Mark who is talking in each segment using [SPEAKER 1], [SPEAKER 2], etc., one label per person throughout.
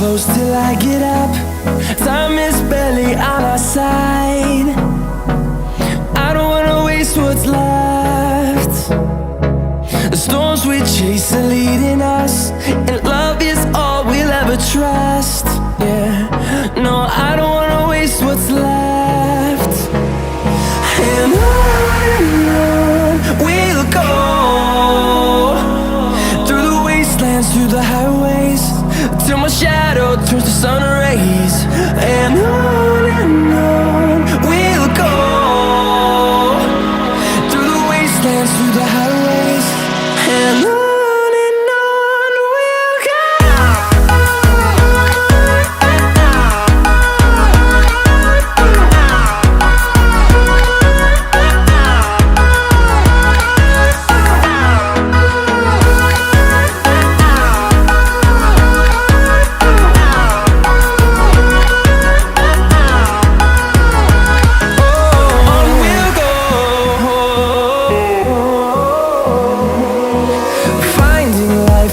[SPEAKER 1] close till I get up. Time is barely on our side. I don't wanna waste what's left. The storms we chase are leading us, and love is all we'll ever trust. Yeah, no, I don't wanna waste what's left. And on we'll go, through the wastelands, through the highways, till my shadow turns to sun rays. And on we'll go, through the wastelands, through the highways, and on we'll go.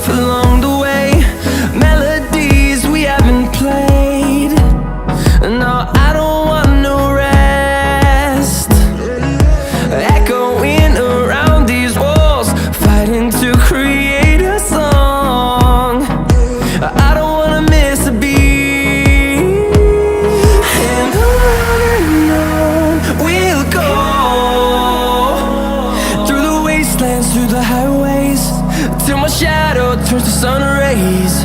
[SPEAKER 1] Along the way, melodies we haven't played. No, I don't want no rest. Echoing around these walls, fighting to create a song. I don't wanna miss a beat. And on we'll go, through the wastelands, through the highways, till my shadow turns to sun rays.